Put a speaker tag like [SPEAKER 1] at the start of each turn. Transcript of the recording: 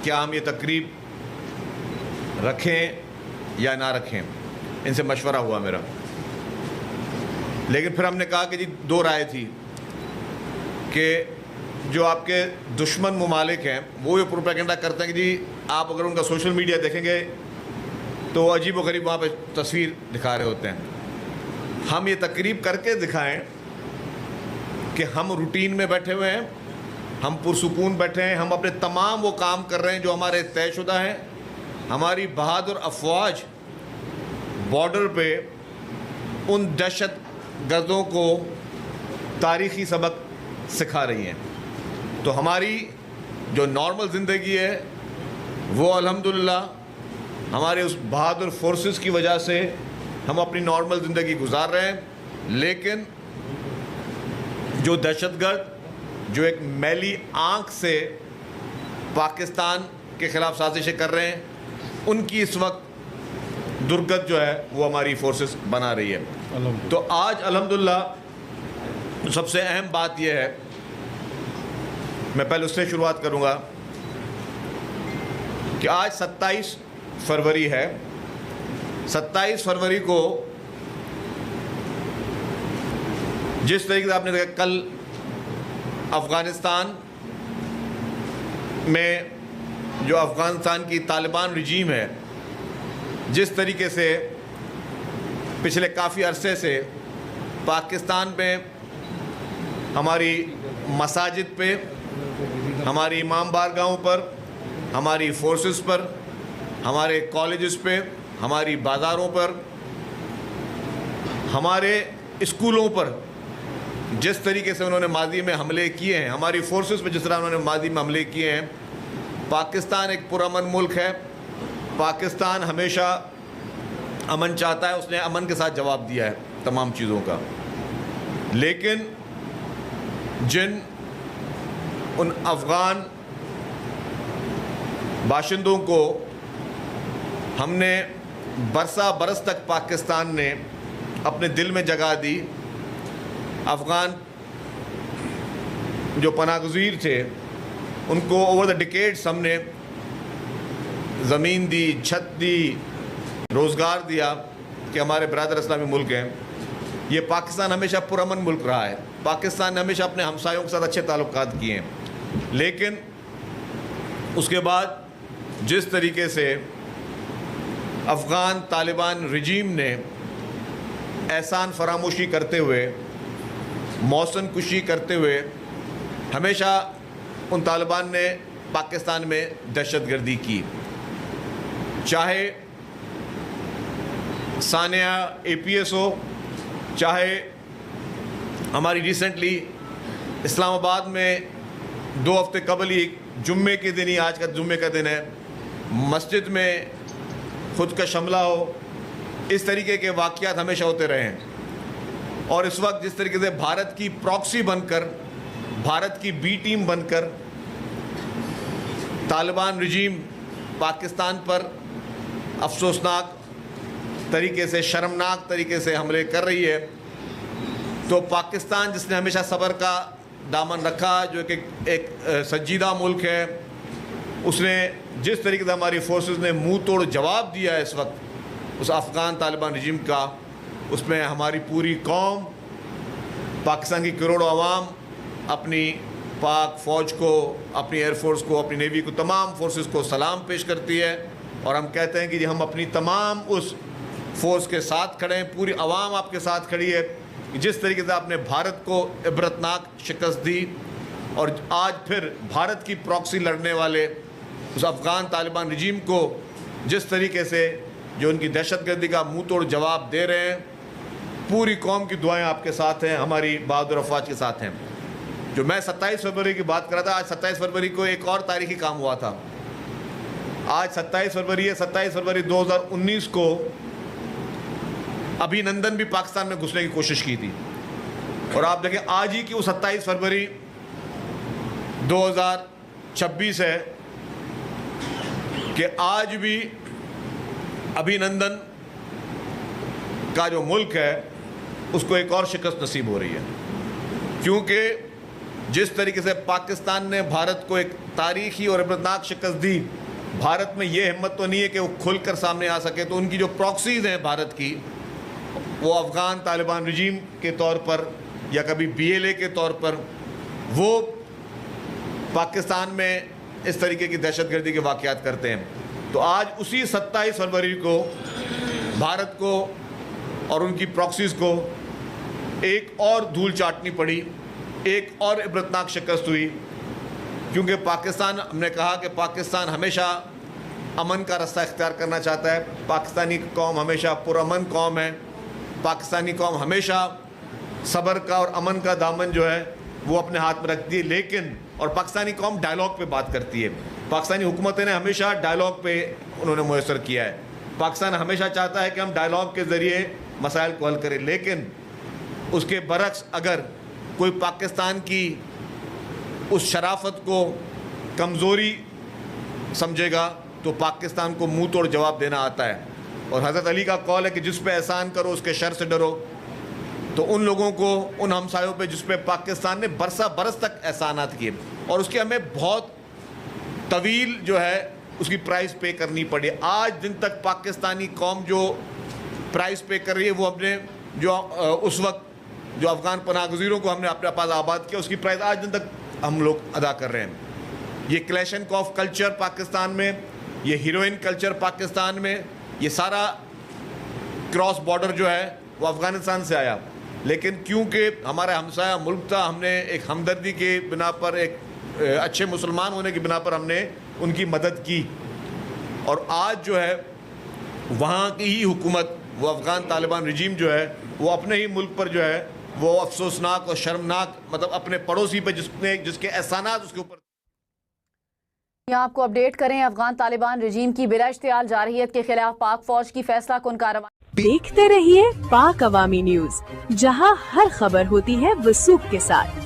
[SPEAKER 1] क्या हम ये तकरीब रखें या ना रखें। इनसे मशवरा हुआ मेरा, लेकिन फिर हमने कहा कि जी दो राय थी कि जो आपके दुश्मन ममालिक हैं वो ये प्रोपेगेंडा करते हैं कि जी आप अगर उनका सोशल मीडिया देखेंगे तो अजीब व गरीब वहाँ पे तस्वीर दिखा रहे होते हैं। हम ये तकरीब करके दिखाएं कि हम रूटीन में बैठे हुए हैं, हम पुरसुकून बैठे हैं, हम अपने तमाम वो काम कर रहे हैं जो हमारे तयशुदा हैं। हमारी बहादुर अफवाज बॉर्डर पे उन दहशत गर्दों को तारीख़ी सबक सिखा रही हैं। तो हमारी जो नॉर्मल ज़िंदगी है वो अल्हम्दुलिल्लाह हमारे उस बहादुर फोर्सेस की वजह से हम अपनी नॉर्मल ज़िंदगी गुजार रहे हैं। लेकिन जो दहशतगर्द जो एक मैली आँख से पाकिस्तान के ख़िलाफ़ साजिशें कर रहे हैं, उनकी इस वक्त दुर्गत जो है वो हमारी फोर्सेस बना रही है। तो आज अल्हम्दुलिल्लाह सबसे अहम बात यह है, मैं पहले उससे शुरुआत करूँगा कि आज 27 फरवरी है। 27 फरवरी को जिस तरीके से आपने देखा कल अफ़गानिस्तान में जो अफ़गानिस्तान की तालिबान रजीम है, जिस तरीके से पिछले काफ़ी अरसे से पाकिस्तान में हमारी मसाजिद पे, हमारी इमाम बारगाहों पर, हमारी फोर्सेस पर, हमारे कॉलेजेस पे, हमारी बाज़ारों पर, हमारे स्कूलों पर जिस तरीके से उन्होंने माजी में हमले किए हैं, हमारी फोर्सेस पे जिस तरह उन्होंने माजी में हमले किए हैं। पाकिस्तान एक पुरअमन मुल्क है। पाकिस्तान हमेशा अमन चाहता है, उसने अमन के साथ जवाब दिया है तमाम चीज़ों का। लेकिन जिन उन अफ़गान बाशिंदों को हमने बरसा बरस तक पाकिस्तान ने अपने दिल में जगह दी, अफ़गान जो पनागज़ीर थे उनको ओवर द डिकेड्स हमने ज़मीन दी, छत दी, रोज़गार दिया कि हमारे बरादर इस्लामी मुल्क हैं। ये पाकिस्तान हमेशा पुरअमन मुल्क रहा है। पाकिस्तान ने हमेशा अपने हमसायों के साथ अच्छे ताल्लुकात किए हैं। लेकिन उसके बाद जिस तरीके से अफ़गान तालिबान रजीम ने एहसान फरामोशी करते हुए, मौसन कुशी करते हुए, हमेशा उन तालिबान ने पाकिस्तान में दहशतगर्दी की। चाहे सानिया APS हो, चाहे हमारी रिसेंटली इस्लामाबाद में 2 हफ्ते कबल ही जुम्मे के दिन ही, आज का जुम्मे का दिन है, मस्जिद में खुद का हमला हो, इस तरीके के वाक़यात हमेशा होते रहे हैं। और इस वक्त जिस तरीके से भारत की प्रॉक्सी बनकर, भारत की B टीम बनकर तालिबान रजीम पाकिस्तान पर अफसोसनाक तरीके से, शर्मनाक तरीके से हमले कर रही है, तो पाकिस्तान जिसने हमेशा सब्र का दामन रखा, जो कि एक संजीदा मुल्क है, उसने जिस तरीके से हमारी फोर्सेस ने मुंह तोड़ जवाब दिया है इस वक्त उस अफ़गान तालिबान रजीम का, उसमें हमारी पूरी कौम, पाकिस्तान की करोड़ों आवाम अपनी पाक फ़ौज को, अपनी एयरफोर्स को, अपनी नेवी को, तमाम फोर्सेस को सलाम पेश करती है। और हम कहते हैं कि जी हम अपनी तमाम उस फोर्स के साथ खड़े हैं, पूरी आवाम आपके साथ खड़ी है। जिस तरीके से आपने भारत को इबरतनाक शिकस्त दी और आज फिर भारत की प्रॉक्सी लड़ने वाले उस अफ़गान तालिबान रजीम को जिस तरीके से जो उनकी दहशतगर्दी का मुँह तोड़ जवाब दे रहे हैं, पूरी कौम की दुआएं आपके साथ हैं, हमारी बहादुर अफवाज के साथ हैं। जो मैं 27 फरवरी की बात कर रहा था, आज 27 फरवरी को एक और तारीखी काम हुआ था। आज 27 फरवरी है। 27 फरवरी 2019 को अभिनंदन भी पाकिस्तान में घुसने की कोशिश की थी। और आप देखें आज ही की वो 27 फरवरी 2026 है कि आज भी अभिनंदन का जो मुल्क है उसको एक और शिकस्त नसीब हो रही है। क्योंकि जिस तरीके से पाकिस्तान ने भारत को एक तारीखी और इबरतनाक शिकस्त दी, भारत में ये हिम्मत तो नहीं है कि वो खुलकर सामने आ सके। तो उनकी जो प्रॉक्सीज़ हैं भारत की, वो अफ़गान तालिबान रजीम के तौर पर या कभी BLA के तौर पर, वो पाकिस्तान में इस तरीके की दहशतगर्दी के वाक़यात करते हैं। तो आज उसी 27 फरवरी को भारत को और उनकी प्रॉक्सीज़ को एक और धूल चाटनी पड़ी, एक और इबरतनाक शिकस्त हुई, क्योंकि पाकिस्तान, हमने कहा कि पाकिस्तान हमेशा अमन का रास्ता इख्तियार करना चाहता है। पाकिस्तानी कौम हमेशा पुरअमन कौम है। पाकिस्तानी कौम हमेशा सब्र का और अमन का दामन जो है वो अपने हाथ में रखती है। लेकिन और पाकिस्तानी कौम डायलॉग पे बात करती है। पाकिस्तानी हुकूमत ने हमेशा डायलॉग पे उन्होंने मुयसर किया है। पाकिस्तान हमेशा चाहता है कि हम डायलॉग के ज़रिए मसाइल को हल करें, लेकिन उसके बरक्स अगर कोई पाकिस्तान की उस शराफत को कमज़ोरी समझेगा तो पाकिस्तान को मुंह तोड़ जवाब देना आता है। और हज़रत अली का कौल है कि जिस पे एहसान करो उसके शर से डरो। तो उन लोगों को, उन हमसायों पे जिस पे पाकिस्तान ने बरसा बरस तक एहसानात किए और उसके हमें बहुत तवील जो है उसकी प्राइस पे करनी पड़ी। आज दिन तक पाकिस्तानी कौम जो प्राइस पे कर रही है वो अपने जो उस वक्त जो अफ़गान पनाहगज़ीरों को हमने अपने पास आबाद किया उसकी प्राइस आज दिन तक हम लोग अदा कर रहे हैं। ये क्लैशनकॉफ कल्चर पाकिस्तान में, ये हीरोइन कल्चर पाकिस्तान में, ये सारा क्रॉस बॉर्डर जो है वो अफ़गानिस्तान से आया। लेकिन क्योंकि हमारा हमसाया मुल्क था, हमने एक हमदर्दी के बिना पर, एक अच्छे मुसलमान होने की बिना पर हमने उनकी मदद की। और आज जो है वहाँ की ही हुकूमत, वो अफ़गान तालिबान रजीम जो है वो अपने ही मुल्क पर जो है वो अफसोसनाक और शर्मनाक, मतलब अपने पड़ोसी पर जिसके एहसानात उसके ऊपर।
[SPEAKER 2] यहाँ आपको अपडेट करें, अफगान तालिबान रजीम की बिला इश्तियाल जारहियत के खिलाफ पाक फौज की फैसला कुन कार्रवाई।
[SPEAKER 3] देखते रहिए पाक अवामी न्यूज़, जहां हर खबर होती है वसूख के साथ।